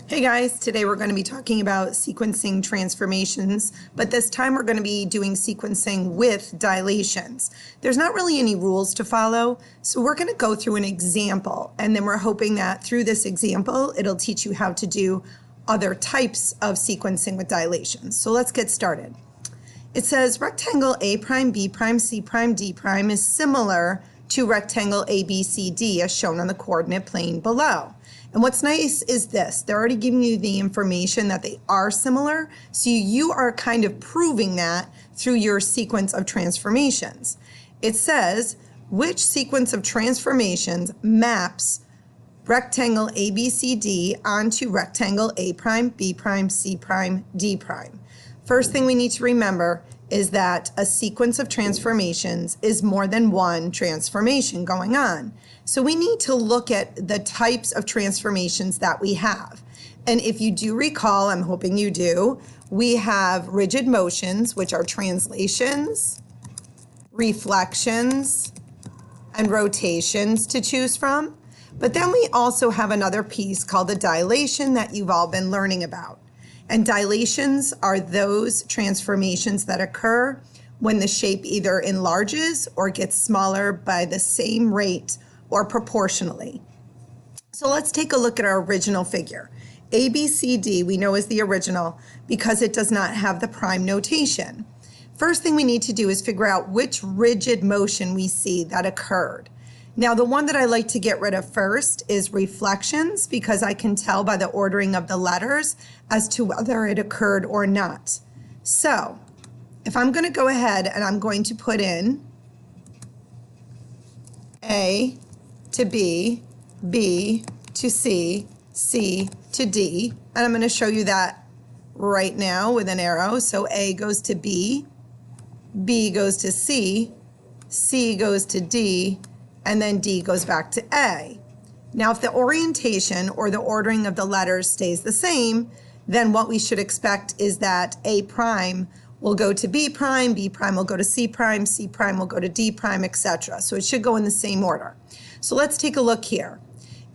Hey guys, today we're going to be talking about sequencing transformations, but this time we're going to be doing sequencing with dilations. There's not really any rules to follow, so we're going to go through an example, and then we're hoping that through this example, it'll teach you how to do other types of sequencing with dilations. So let's get started. It says rectangle A prime, B prime, C prime, D prime is similar to rectangle ABCD as shown on the coordinate plane below. And what's nice is this, they're already giving you the information that they are similar, so you are kind of proving that through your sequence of transformations. It says, which sequence of transformations maps rectangle ABCD onto rectangle A prime, B prime, C prime, D prime? First thing we need to remember is that a sequence of transformations is more than one transformation going on. So we need to look at the types of transformations that we have. And if you do recall, I'm hoping you do, we have rigid motions, which are translations, reflections, and rotations to choose from. But then we also have another piece called the dilation that you've all been learning about. And dilations are those transformations that occur when the shape either enlarges or gets smaller by the same rate or proportionally. So let's take a look at our original figure. ABCD we know is the original because it does not have the prime notation. First thing we need to do is figure out which rigid motion we see that occurred. Now, the one that I like to get rid of first is reflections because I can tell by the ordering of the letters as to whether it occurred or not. So, if I'm going to go ahead and I'm going to put in A to B, B to C, C to D, and I'm going to show you that right now with an arrow. So A goes to B, B goes to C, C goes to D, and then D goes back to A. Now, if the orientation or the ordering of the letters stays the same, then what we should expect is that A prime will go to B prime will go to C prime will go to D prime, etc. So it should go in the same order. So let's take a look here.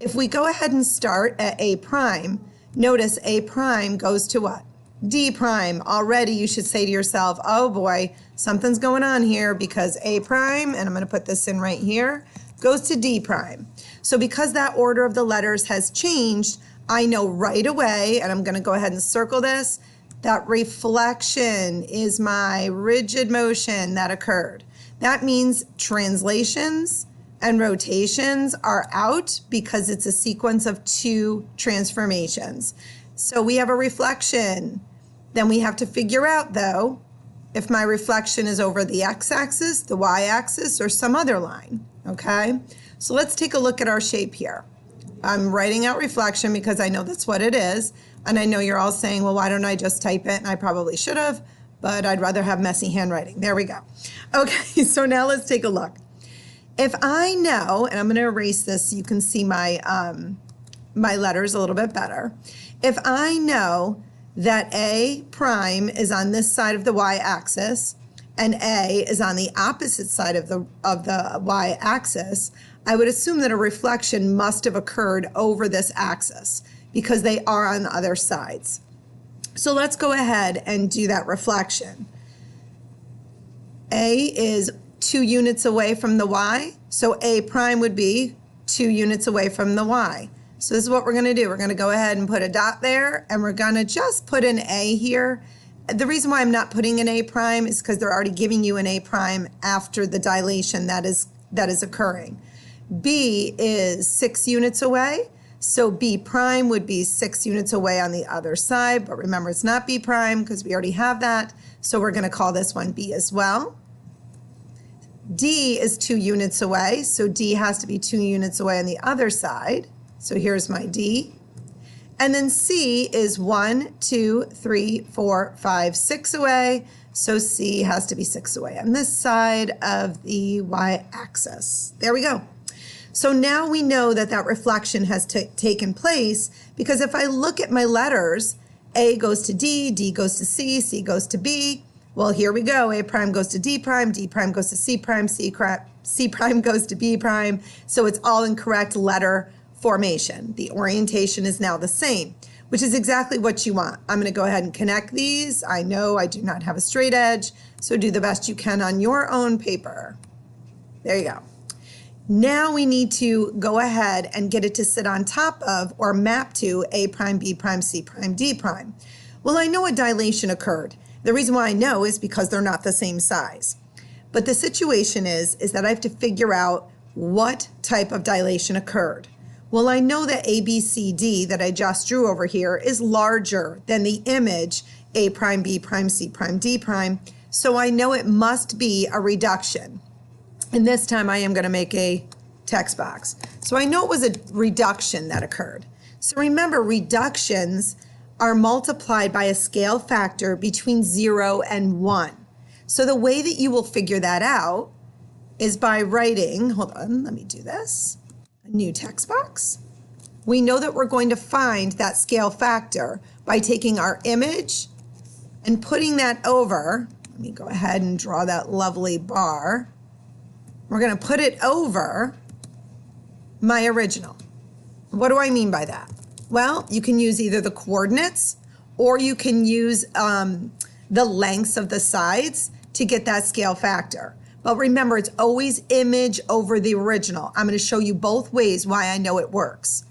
If we go ahead and start at A prime, notice A prime goes to what? D prime. Already you should say to yourself, oh boy, something's going on here because A prime, and I'm going to put this in right here, goes to D prime. So because that order of the letters has changed, I know right away, and I'm going to go ahead and circle this, that reflection is my rigid motion that occurred. That means translations and rotations are out because it's a sequence of two transformations. So we have a reflection. Then we have to figure out, though, if my reflection is over the x-axis, the y-axis, or some other line, okay? So let's take a look at our shape here. I'm writing out reflection because I know that's what it is, and I know you're all saying, well, why don't I just type it? And I probably should have, but I'd rather have messy handwriting. There we go. Okay, so now let's take a look. If I know, and I'm going to erase this so you can see my, my letters a little bit better. If I know that A prime is on this side of the y-axis and A is on the opposite side of the y-axis, I would assume that a reflection must have occurred over this axis because they are on the other sides. So let's go ahead and do that reflection. A is 2 units away from the y, so A prime would be 2 units away from the y. So this is what we're going to do. We're going to go ahead and put a dot there, and we're going to just put an A here. The reason why I'm not putting an A prime is because they're already giving you an A prime after the dilation that is occurring. B is 6 units away, so B prime would be 6 units away on the other side, but remember it's not B prime because we already have that, so we're going to call this one B as well. D is 2 units away, so D has to be 2 units away on the other side. So here's my D. And then C is 1, 2, 3, 4, 5, 6 away. So C has to be 6 away on this side of the y-axis. There we go. So now we know that that reflection has taken place because if I look at my letters, A goes to D, D goes to C, C goes to B. Well, here we go. A prime goes to D prime goes to C prime, C prime goes to B prime. So it's all in correct letter formation. The orientation is now the same. which is exactly what you want. I'm going to go ahead and connect these. I know I do not have a straight edge, so do the best you can on your own paper. There you go. Now we need to go ahead and get it to sit on top of or map to A prime, B prime, C prime, D prime. Well, I know a dilation occurred. The reason why I know is because they're not the same size. But the situation is that I have to figure out what type of dilation occurred. Well, I know that ABCD that I just drew over here is larger than the image A prime, B prime, C prime, D prime. So I know it must be a reduction. And this time I am going to make a text box. So I know it was a reduction that occurred. So remember, reductions are multiplied by a scale factor between 0 and 1. So the way that you will figure that out is by writing, hold on, let me do this. New text box. We know that we're going to find that scale factor by taking our image and putting that over. Let me go ahead and draw that lovely bar. We're going to put it over my original. What do I mean by that? Well, you can use either the coordinates or you can use the lengths of the sides to get that scale factor. But remember, it's always image over the original. I'm going to show you both ways why I know it works.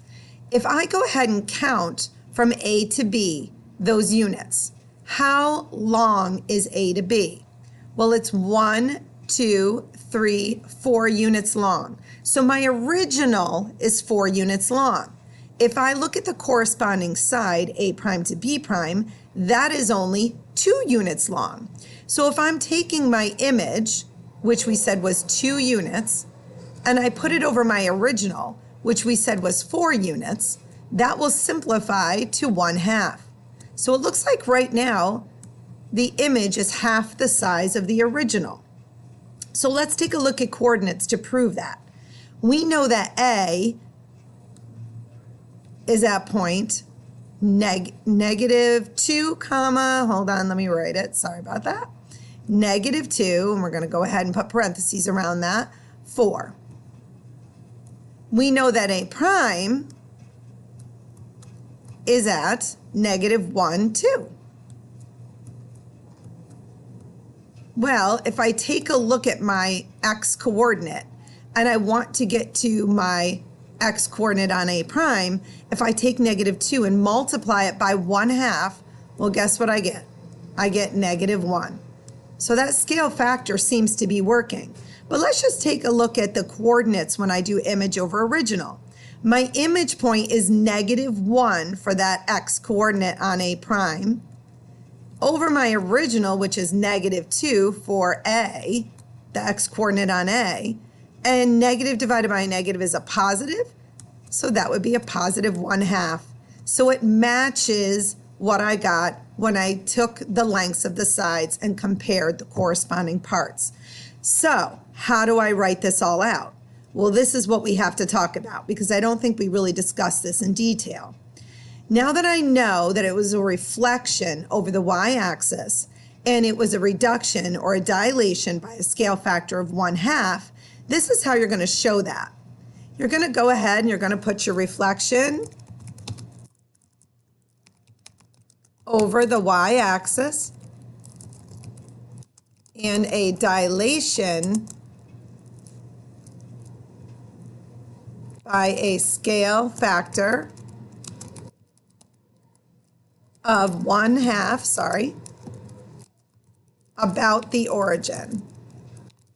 If I go ahead and count from A to B, those units, how long is A to B? Well, it's 1, 2, 3, 4 units long. So my original is 4 units long. If I look at the corresponding side, A prime to B prime, that is only 2 units long. So if I'm taking my image, which we said was 2 units, and I put it over my original, which we said was 4 units, that will simplify to 1/2. So it looks like right now, the image is half the size of the original. So let's take a look at coordinates to prove that. We know that A is at point -2, comma, hold on, let me write it, sorry about that. -2, and we're going to go ahead and put parentheses around that, 4. We know that A prime is at -1, 2. Well, if I take a look at my x coordinate and I want to get to my x coordinate on A prime, if I take -2 and multiply it by 1/2, well, guess what I get? I get -1. So that scale factor seems to be working. But let's just take a look at the coordinates when I do image over original. My image point is -1 for that x coordinate on A prime, over my original, which is -2 for A, the x coordinate on A, and negative divided by a negative is a positive, so that would be a positive 1/2. So it matches what I got when I took the lengths of the sides and compared the corresponding parts. So how do I write this all out? Well, this is what we have to talk about because I don't think we really discussed this in detail. Now that I know that it was a reflection over the y-axis and it was a reduction or a dilation by a scale factor of 1/2, this is how you're going to show that. You're going to go ahead and you're going to put your reflection over the y-axis and a dilation by a scale factor of 1/2, about the origin.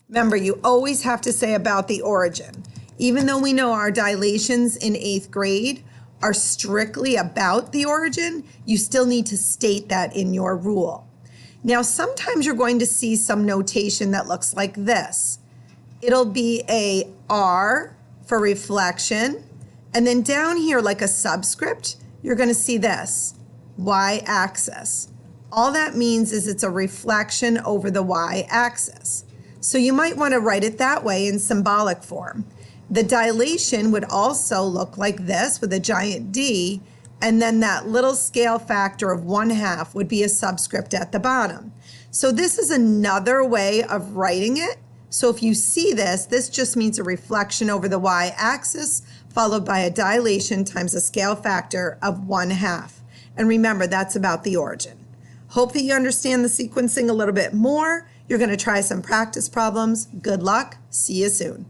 Remember, you always have to say about the origin. Even though we know our dilations in 8th grade are strictly about the origin, you still need to state that in your rule. Now, sometimes you're going to see some notation that looks like this. It'll be a R for reflection, and then down here, like a subscript, you're going to see this, y-axis. All that means is it's a reflection over the y-axis. So you might want to write it that way in symbolic form. The dilation would also look like this with a giant D, and then that little scale factor of 1/2 would be a subscript at the bottom. So this is another way of writing it. So if you see this, this just means a reflection over the y-axis followed by a dilation times a scale factor of 1/2. And remember, that's about the origin. Hope that you understand the sequencing a little bit more. You're going to try some practice problems. Good luck. See you soon.